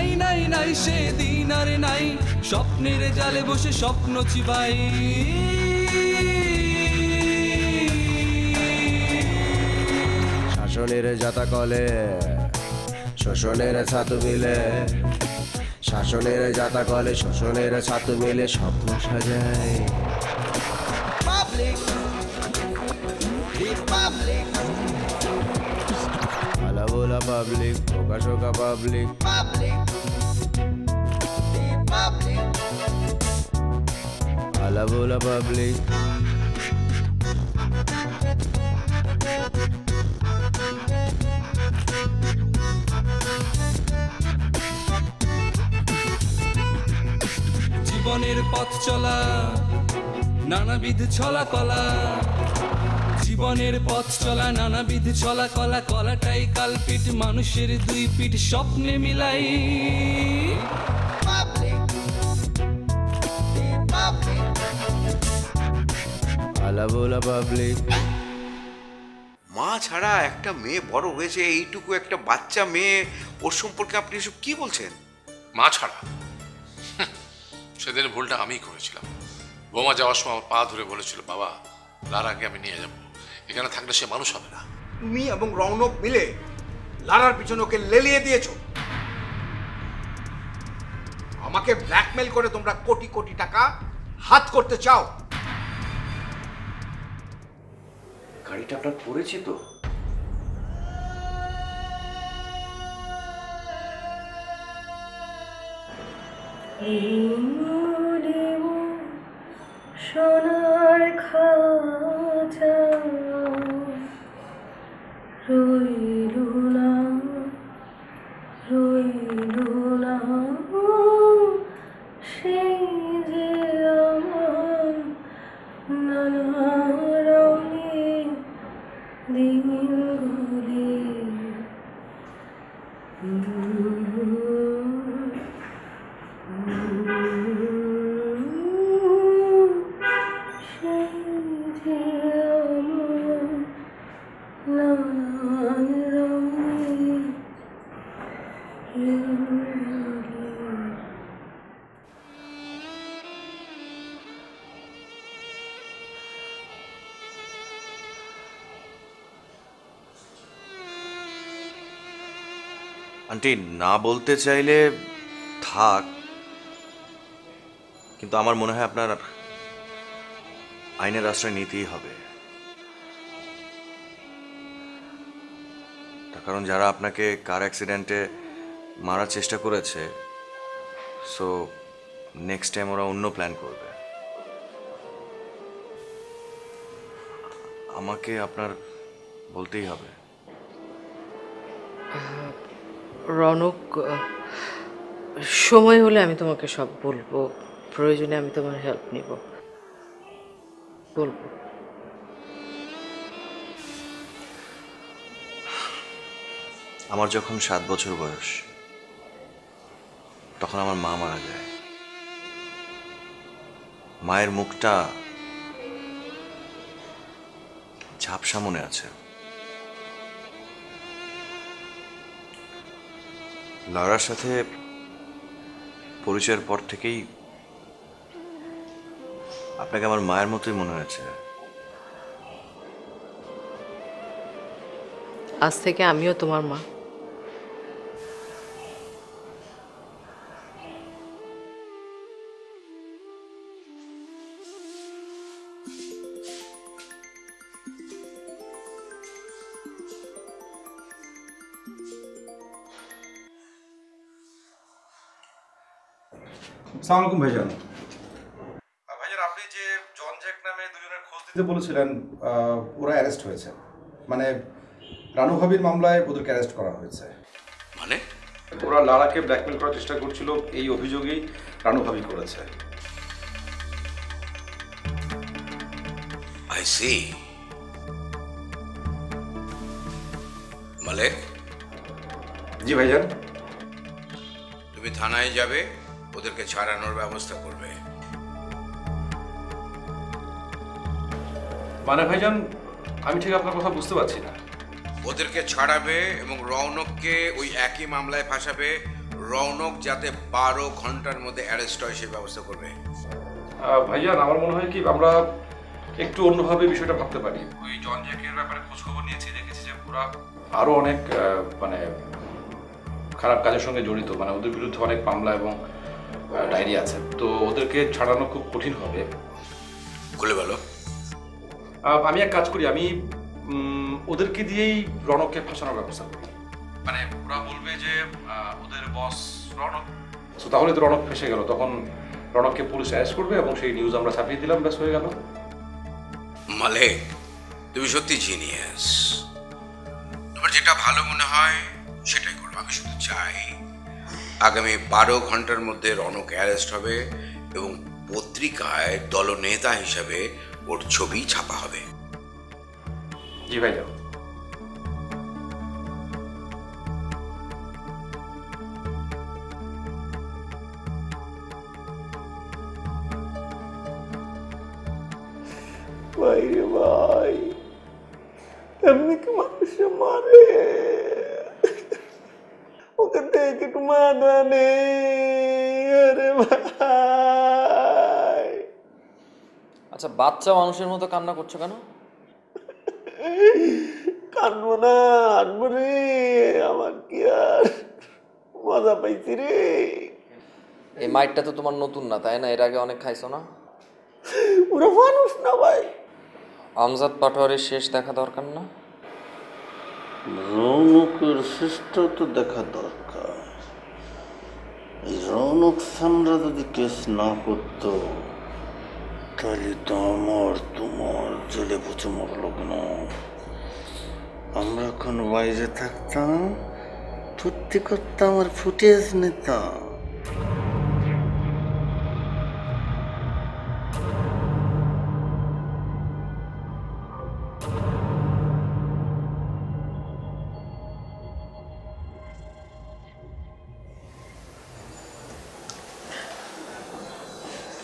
নাই নাই নাই সেদিন আর নাই, স্বপ্নের জালে বসে স্বপ্ন চিবাই। শাসনের জাতা কলে শোষণের ছাতু মিলে, শাসনের জাতা কলে শোষণের ছাতু মিলে স্বপ্ন সাজায়। আলা বোলা পাবলিক, ওকা শোকা পাবলিক, আলা বোলা পাবলিক। জীবনের পথ চলা নানাবিধ ছলা কলা, জীবনের পথ চলা নানাবিধ ছলা কলা, কলাটাই কালপিট মানুষের দুই পিঠ স্বপ্নে মিলাই। আলা বোলা পাবলিক। মা ছাড়া একটা মেয়ে বড় হয়েছে, এইটুকু একটা বাচ্চা মেয়ে, ওর সম্পর্কে আপনি এসব কি বলছেন? মা ছাড়া? সেদিন ভুলটা আমিই করেছিলাম। বোমা যাওয়ার সময় আমার পা ধরে বলেছিল, বাবা লারাকে আমি নিয়ে যাব, এখানে থাকলে সে মানুষ হবে না। তুমি এবং রৌনক মিলে লারার পিছনে ওকে লেলিয়ে দিয়েছো। আমাকে ব্ল্যাকমেল করে তোমরা কোটি কোটি টাকা হাত করতে চাও। গাড়িটা আপনার পড়েছে তো? সোনার খাঁচা রইলু না, রইলু না সেই যে আমার নানা রঙের দিনগুলি। আন্টি না বলতে চাইলে থাক, কিন্তু আমার মনে হয় আপনার আইনের আশ্রয় নিতেই হবে। তার কারণ যারা আপনাকে কার অ্যাক্সিডেন্টে মারার চেষ্টা করেছে, সো নেক্সট টাইম ওরা অন্য প্ল্যান করবে। আমাকে আপনার বলতেই হবে। রনক, সময় হলে আমি তোমাকে সব বলবো, প্রয়োজনে আমি তোমার হেল্প নিব, বলবো। আমার যখন 7 বছর বয়স, তখন আমার মা মারা যায়। মায়ের মুখটা ঝাপসা মনে আছে। লারার সাথে পরিচয়ের পর থেকেই আপনাকে আমার মায়ের মতোই মনে হয়েছে। আজ থেকে আমিও তোমার মা। আসসালামু আলাইকুম ভাইজান। ভাইজান, আপনি যে জন জ্যাক নামে দুজনের খোঁজ দিতে বলেছিলেন, ওরা অ্যারেস্ট হয়েছে। মানে রানু ভাবির মামলায় ওদেরকে অ্যারেস্ট করা হয়েছে। মানে ওরা লারাকে ব্ল্যাকমেল করার চেষ্টা করছিল, এই অভিযোগেই রানু ভাবি করেছে। I C. মালিক। জি ভাইজান। তুমি থানায় যাবে, ওদেরকে ছাড়ানোর ব্যবস্থা করবে। মানে ভাইজান, আমি ঠিক আপনার কথা বুঝতে পারছি না। ওদেরকে ছাড়াবে এবং রৌনককে ওই একই মামলায় ফাঁসাবে। রৌনক যাতে 12 ঘন্টার মধ্যে অ্যারেস্ট হয় সে ব্যবস্থা করবে। ভাইজান আমার মনে হয় কি আমরা একটু অন্যভাবে বিষয়টা ভাবতে পারি। ওই জন জ্যাকের ব্যাপারে খোঁজ খবর নিয়েছি, দেখেছি যে ওরা আরো অনেক মানে খারাপ কাজের সঙ্গে জড়িত, মানে ওদের বিরুদ্ধে অনেক মামলা এবং ডায়েরি আছে, তো ওদেরকে ছাড়ানো খুব কঠিন হবে। খুলে বলো। আমি এক কাজ করি, আমি ওদেরকে দিয়েই রণককে ফাঁসানোর ব্যবস্থা করি। মানে ওরা বলবে যে ওদের বস রণক, তো তাহলে তো রণক ফেসে গেল, তখন রণককে পুলিশ অ্যারেস্ট করবে এবং সেই নিউজ আমরা ছাপিয়ে দিলাম, ব্যাস হয়ে গেল। মালিক, তুমি সত্যি জিনিয়াস। তোমার যেটা ভালো মনে হয় সেটাই করো। আমি শুধু চাই আগামী 12 ঘন্টার মধ্যে রণক অ্যারেস্ট হবে এবং পত্রিকায় দলনেতা হিসাবে ওর ছবি ছাপা হবে। জি ভাইজান। ভাই রে ভাই, এমনি কি মানুষে মারে? ওকে দেখে একটু মানা নেই। আরে ভাই, আচ্ছা বাচ্চা মানুষের মতো কান্না করছো কেন? কানবো না, আনবো রে। আমার কি আর মজা পাইছি রে। এই মাইটটা তো তোমার নতুন না, তাই না? এর আগে অনেক খাইছো না? ওরা মানুষ না ভাই। আমজাদ পাটোয়ারির শেষ দেখা দরকার না? রৌনকের শেষটাও তো দেখা দরকার। এই রৌনক সামরা যদি কেস না করতো তাহলে তো আমার তোমার জেলে পচে মরল কেন? আমরা এখন বাইরে থাকতাম, ফুর্তি করতাম আর ফুটেজ নিতাম।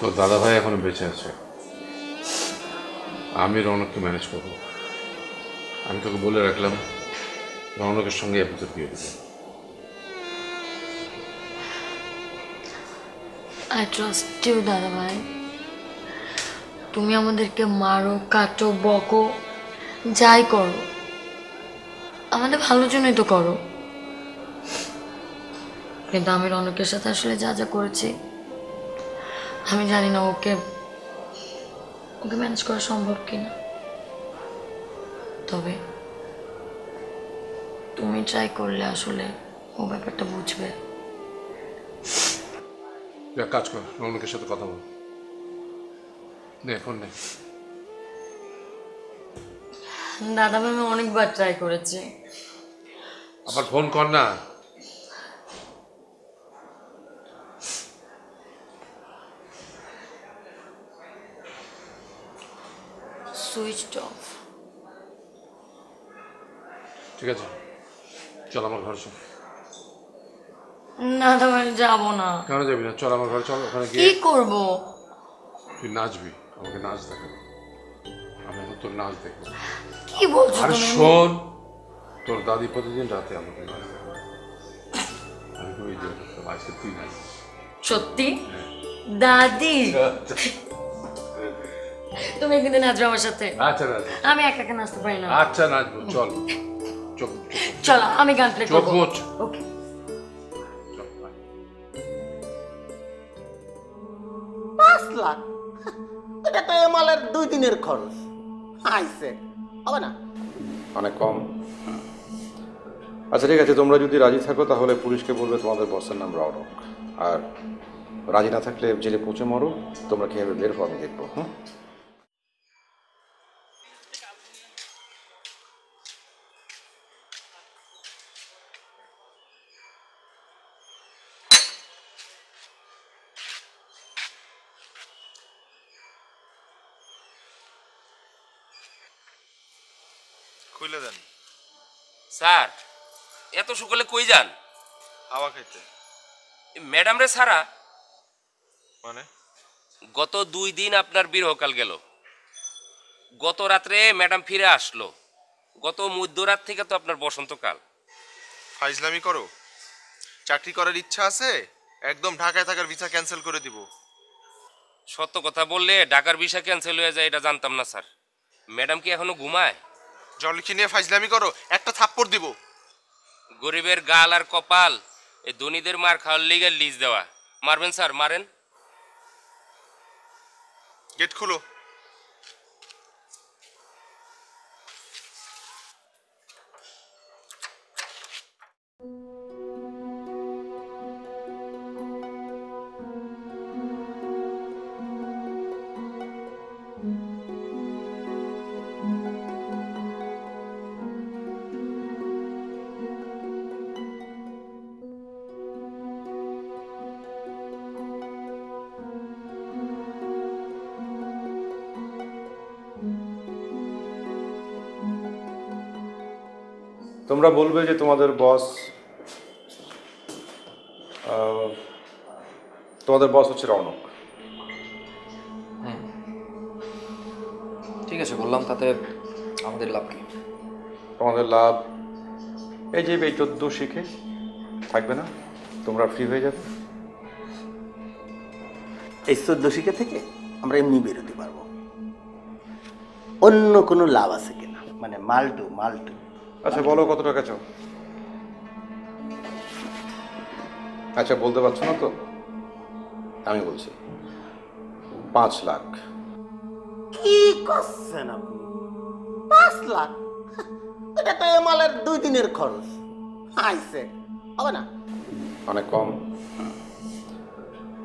তোর দাদা ভাই এখনো বেঁচে আছে, আমি রৌনককে ম্যানেজ করবো। আমি তোকে বলে রাখলাম রৌনকের সঙ্গে আমি তোর বিয়ে দেবো। আই ট্রাস্ট ইউ দাদা ভাই। তুমি আমাদেরকে মারো, কাটো, বকো, যাই করো, আমাদের ভালোর জন্যই তো করো। কিন্তু আমি রৌনকের সাথে আসলে যা যা করেছি আমি জানি না ওকে ম্যানেজ করা সম্ভব কিনা। তবে তুমি ট্রাই করলে আসলে ও ব্যাপারটা বুঝবে। এক কাজ কর, রৌনকের সাথে কথা বল। নে ফোন নে। দাদা ভাই আমি অনেকবার ট্রাই করেছি। আবার ফোন কর না। Switched off. ঠিক আছে, চল আমার ঘরে চল। না দাদা ভাই যাবো না। কেন যাবি না? চল আমার ঘরে চল। ওখানে কি গিয়ে করব? তুই নাচবি, আমাকে নাচ দেখাবি। আমি এখন তোর নাচ দেখবো। কি বলছো আরে তুমি? শোন, তোর দাদি প্রতিদিন রাতে আমাকে নাচ দেখাবে। আমি ওই যে আজকে তুই নাচ। সত্যি? দাদি তুমি একদিন নাচবে আমার সাথে? আচ্ছা নাচ। আমি একা একা নাচতে পারি না। আচ্ছা নাচবো, চল। চোখ চলো আমি গান প্লে করব। চোখ মোচ। ওকে। 5 লাখ, এটা তো এমালের 2 দিনের খরচ। আইছে হবে না? অনেক কম। আচ্ছা ঠিক আছে, তোমরা যদি রাজি থাকো তাহলে পুলিশকে বলবে তোমাদের বসের নাম রৌনক, আর রাজি না থাকলে জেলে পৌঁছে মরো। তোমরা কিভাবে বের হও আমি দেখবো। হ্যাঁ খুলে দেন স্যার। এত সকালে কই যান? হাওয়া খাইতে। ম্যাডাম রে সারা মানে গত 2 দিন আপনার বিরহকাল গেল। গত রাত্রে ম্যাডাম ফিরে আসলো। গত মধ্যরাত থেকে তো আপনার বসন্তকাল। ফাইজলামি করো। চাকরি করার ইচ্ছা আছে, একদম ঢাকায় থাকার ভিসা ক্যান্সেল করে দিব। সত্য কথা বললে ঢাকার ভিসা ক্যান্সেল হয়ে যায় এটা জানতাম না স্যার। ম্যাডাম কি এখনো ঘুমায়? জলখি নিয়ে ফাইজলামি করো, একটা থাপ্পড় দিব। গরিবের গাল আর কপাল, এই ধনীদের মার খাওয়ার লিগে লিজ দেওয়া। মারবেন স্যার, মারেন। গেট খুলো। তোমরা বলবে যে তোমাদের বস হচ্ছে রৌনক। ঠিক আছে বললাম, তাতে আমাদের লাভ কি? তোমাদের লাভ এই যে এই 14 শিখে থাকবে না, তোমরা ফ্রি হয়ে যাবে। এই 14 শিখে থেকে আমরা এমনি বেরোতে পারবো। অন্য কোনো লাভ আছে কিনা, মানে মালটু। আচ্ছা বলো কত টাকা চাও? আচ্ছা বলতে পারছো না তো, আমি বলছি 5 লাখ। কি করছেন আপনি? 5 লাখ? এটা তো এ মালের 2 দিনের খরচ। আইছে হবে না? অনেক কম।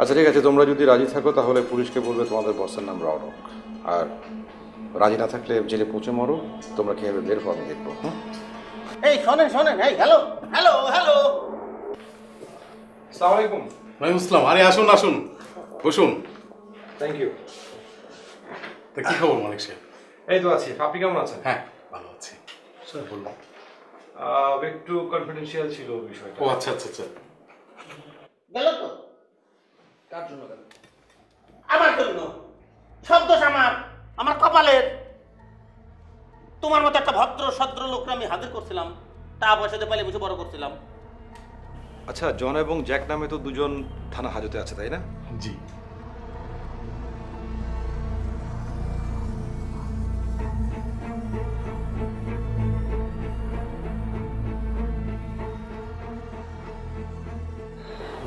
আচ্ছা ঠিক আছে, তোমরা যদি রাজি থাকো তাহলে পুলিশকে বলবে তোমাদের বসের নাম রৌনক, আর রাজি না থাকলে জেলে পৌঁছে মরো। তোমরা কিভাবে বের হো আমি দেখবো। এই শোনেন, এই হ্যালো। আসসালামু আলাইকুম। ওয়ালাইকুম আসসালাম। আরে আসুন বসুন। Thank you. তা কি খবর মালিক সাহেব? এই তো আছি, আপনি কেমন আছেন? হ্যাঁ ভালো আছি। স্যার বললাম একটু কনফিডেন্সিয়াল ছিল বিষয়টা। ও আচ্ছা। গেল তো? কার জন্য গেল? আমার জন্য। সব দোষ আমার কপালের। তোমার মতো একটা ভদ্র লোকরা আমি হাজির করছিলাম, টাকা পয়সা দিয়ে পালিয়ে বসে বড় করছিলাম। আচ্ছা জন এবং জ্যাক নামে তো 2 জন থানা হাজতে আছে, তাই না? জি।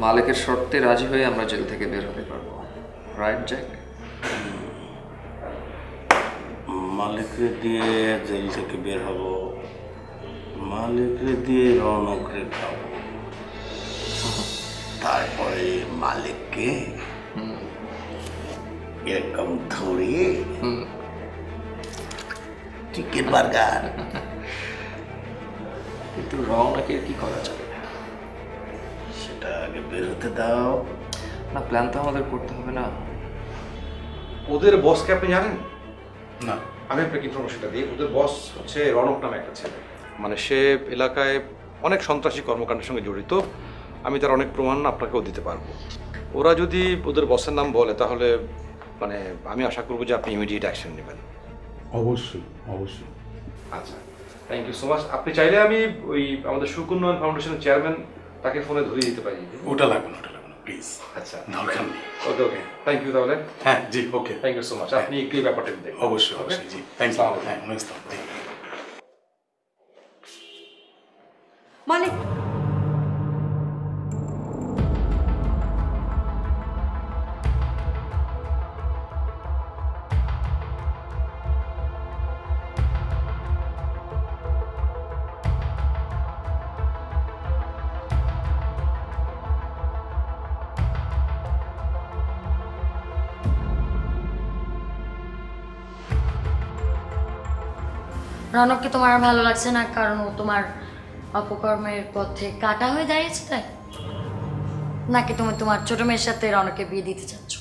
মালিকের শর্তে রাজি হয়ে আমরা জেল থেকে বের হতে পারবো, রাইট জ্যাক? মালিকরে দিয়ে জেল থেকে বের হব, মালিকরে দিয়ে রৌনকরে খাবো, তারপরে মালিককে এরকম ধরে চিকেন বার্গার। কিন্তু রৌনকে কি করা যাবে সেটা আগে বের হতে দাও না। প্ল্যান তো আমাদের করতে হবে না? ওদের বসকে আপনি জানেন? না। আমি আপনাকে ইনফরমেশনটা দিই। ওদের বস হচ্ছে রৌনক নামে একটা ছেলে, মানে সে এলাকায় অনেক সন্ত্রাসী কর্মকাণ্ডের সঙ্গে জড়িত। আমি তার অনেক প্রমাণ আপনাকেও দিতে পারবো। ওরা যদি ওদের বসের নাম বলে তাহলে মানে আমি আশা করবো যে আপনি ইমিডিয়েট অ্যাকশন নেবেন। অবশ্যই। আচ্ছা থ্যাংক ইউ সো মাচ। আপনি চাইলে আমি ওই আমাদের সুকন্যয়ন ফাউন্ডেশনের চেয়ারম্যান তাকে ফোনে ধরিয়ে দিতে পারি। ওটা লাগবে না প্লিজ। আচ্ছা দরকার নেই। ওকে থ্যাংক ইউ তাহলে। হ্যাঁ জি okay. Thank you so much. আপনি একটু এই ব্যাপারটা দেখুন। অবশ্যই জি। Thank you. হ্যাঁ জি। মালিক রৌনককে তোমার আর ভালো লাগছে না কারণ ও তোমার অপকর্মের পথে কাটা হয়ে দাঁড়িয়েছে তাই? নাকি তুমি তোমার ছোট মেয়ের সাথে রৌনককে বিয়ে দিতে চাচ্ছ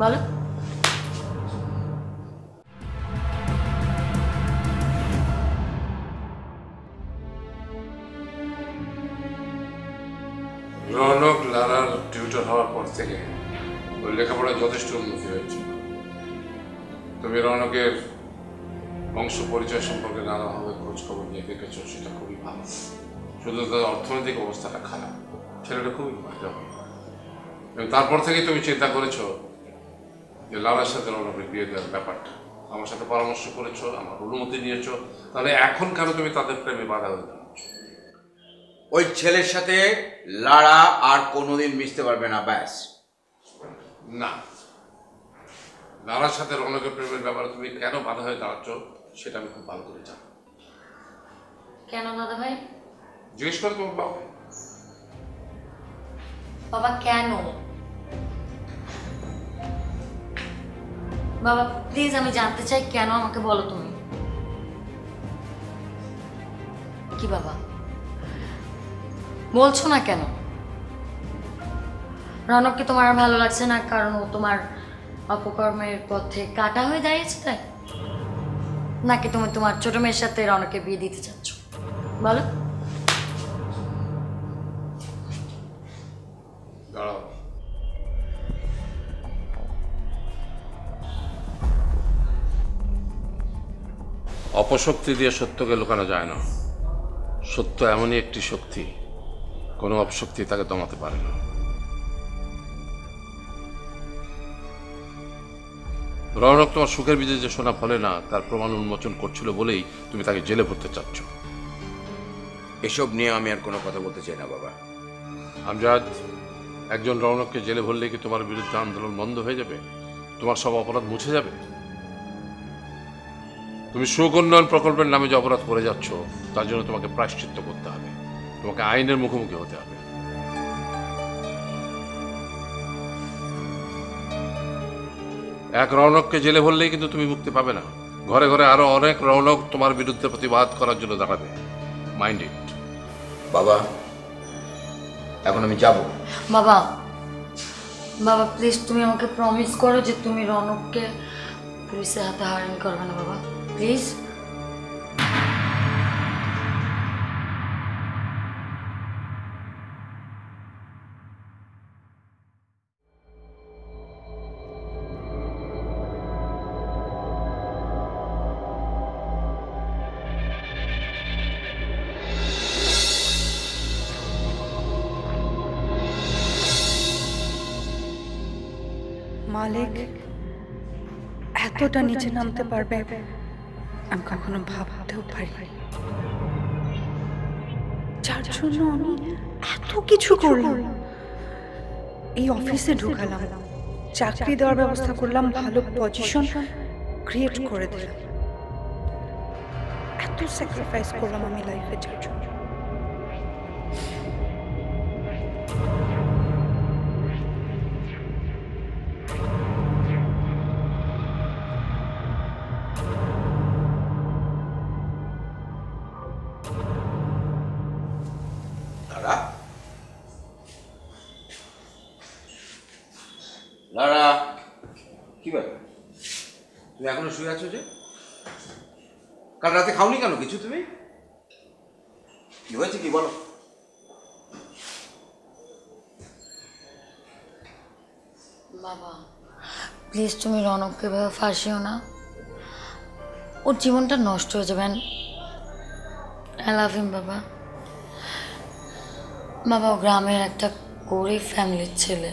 বলো? রৌনক লারার টিউটর হওয়ার পর থেকে ওর লেখাপড়ায় যথেষ্ট উন্নতি হয়েছে। তুমি রৌনকের বংশ পরিচয় সম্পর্কে নানাভাবে খোঁজ খবর নিয়ে দেখেছ, সেটা খুবই ভালো। শুধু তার অর্থনৈতিক অবস্থাটা খারাপ। ছেলেটা খুবই ভালো। এবং তারপর থেকেই তুমি চিন্তা করেছো যে লালার সাথে রৌনকের বিয়ে দেওয়ার ব্যাপারটা, আমার সাথে পরামর্শ করেছো, আমার অনুমতি নিয়েছো, তাহলে এখন কেন তুমি তাদের প্রেমে বাধা হয়ে দাঁড়াচ্ছ? ওই ছেলের সাথে লারা আর কোনোদিন মিশতে পারবে না, ব্যাস। না, লালার সাথে রৌনকের প্রেমের ব্যাপারে তুমি কেন বাধা হয়ে দাঁড়াচ্ছ সেটা আমি খুব ভালো করে জানি। কেন দাদা ভাই? জিজ্ঞেস করো তোমার বাবা। বাবা কেন? বাবা প্লিজ, আমি জানতে চাই কেন, আমাকে বলো তুমি। কি বাবা বলছো না কেন? রৌনককে তোমার আর ভালো লাগছে না কারণ ও তোমার অপকর্মের পথে কাটা হয়ে দাঁড়িয়েছে তাই? নাকি তুমি তোমার ছোট মেয়ের সাথে রৌনককে বিয়ে দিতে চাচ্ছ? বলো। দাঁড়াও, অপশক্তি দিয়ে সত্যকে লুকানো যায় না। সত্য এমনই একটি শক্তি, কোনো অপশক্তি তাকে দমাতে পারে না। রৌনক তোমার সুখের বীজে যে সোনা ফলে না তার প্রমাণ উন্মোচন করছিল বলেই তুমি তাকে জেলে ভরতে চাচ্ছ। এসব নিয়ে আমি আর কোনো কথা বলতে চাই না বাবা। আমজাদ, একজন রৌনককে জেলে ভরলে কি তোমার বিরুদ্ধে আন্দোলন বন্ধ হয়ে যাবে? তোমার সব অপরাধ মুছে যাবে? তুমি সুখ উন্নয়ন প্রকল্পের নামে যে অপরাধ করে যাচ্ছ তার জন্য তোমাকে প্রায়শ্চিত্ত করতে হবে, তোমাকে আইনের মুখোমুখি হতে হবে। এক রৌনককে জেলে ভরলেই কিন্তু তুমি মুক্তি পাবে না। ঘরে ঘরে আরো অনেক রৌনক তোমার বিরুদ্ধে প্রতিবাদ করার জন্য দাঁড়াবে। Mind it. বাবা, এখন আমি যাব। বাবা, বাবা প্লিজ তুমি আমাকে প্রমিস করো যে তুমি রৌনককে পুলিশের হাতে হয়রানি করবে না বাবা, প্লিজ। মালিক এতটা নিচে নামতে পারবে আমি কখনো ভাবতেও পারি। যার জন্য আমি এত কিছু করলাম, এই অফিসে ঢুকালাম, চাকরি দেওয়ার ব্যবস্থা করলাম, ভালো পজিশন ক্রিয়েট করে দিলাম, এত স্যাক্রিফাইস করলাম আমি লাইফে যার জন্য। লারা, কি ব্যাপার? তুমি এখনো শুয়ে আছো যে? কাল রাতে খাওনি কেন কিছু তুমি? কি হয়েছে কি বলো? বাবা প্লিজ তুমি রৌনককে এভাবে ফাঁসিও না, ওর জীবনটা নষ্ট হয়ে যাবে। আই লাভ হিম বাবা। বাবা ও গ্রামের একটা গরিব ফ্যামিলির ছেলে,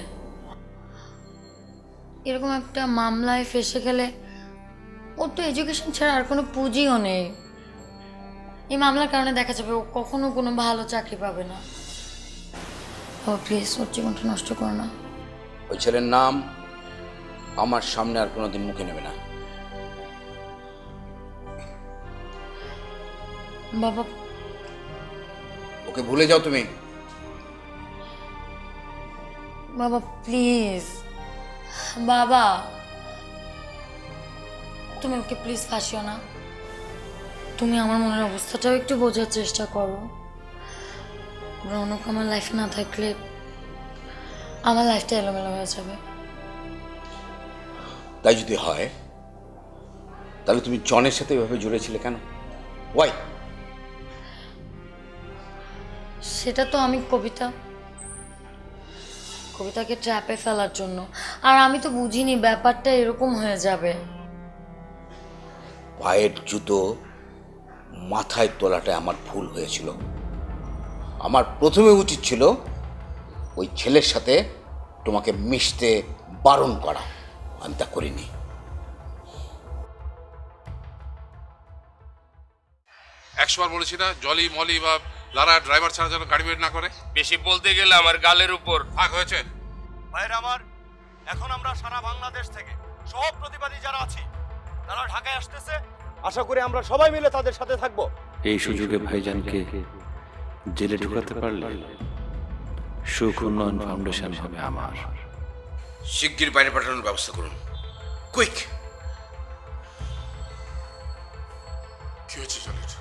এরকম একটা মামলায় ফেসে গেলে ওর তো এডুকেশন ছাড়া আর কোনো পুঁজিও নেই। এই মামলার কারণে দেখা যাবে ও কখনো কোনো ভালো চাকরি পাবে না। ও প্লিজ ওর জীবনটা নষ্ট করো না। ওই ছেলের নাম আমার সামনে আর কোনোদিন মুখে নেবে না। বাবা ওকে ভুলে যাও তুমি। বাবা প্লিজ, বাবা তুমি ওকে প্লিজ ফাঁসিও না। তুমি আমার মনের অবস্থাটাও একটু বোঝার চেষ্টা করো। রৌনক আমার লাইফে না থাকলে আমার লাইফটা এলোমেলো হয়ে যাবে। তাই যদি হয় তাহলে তুমি জনের সাথে এভাবে জুড়েছিলে কেন? ওয়াই? সেটা তো আমি কবিতাকে ট্র্যাপে ফেলার জন্য, আর আমি তো বুঝিনি ব্যাপারটা এরকম হয়ে যাবে। পায়ের জুতো মাথায় তোলাটা আমার ভুল হয়েছিল। আমার প্রথমে উচিত ছিল ওই ছেলের সাথে তোমাকে মিশতে বারণ করা, আমি তা করিনি। একশোবার বলেছি না জলি মলি বা লারা ড্রাইভার ছাড়া যেন গাড়ি বের না করে। বেশি বলতে গেলে আমার গালের উপর ভাগ হয়েছে। ভাইরা আমার, এখন আমরা সারা বাংলাদেশ থেকে সব প্রতিবাদী যারা আছি তারা ঢাকায় আসতেছে। আশা করি আমরা সবাই মিলে তাদের সাথে থাকব। এই সুযোগে ভাইজানকে জেলে ঢুকাতে পারলে সুখ উন্নয়ন ফাউন্ডেশন হবে আমার। শিগগির বাইরে পাঠানোর ব্যবস্থা করুন, কুইক। কি হয়েছে জলির?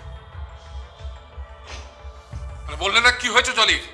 বললে না কি হয়েছে জলির?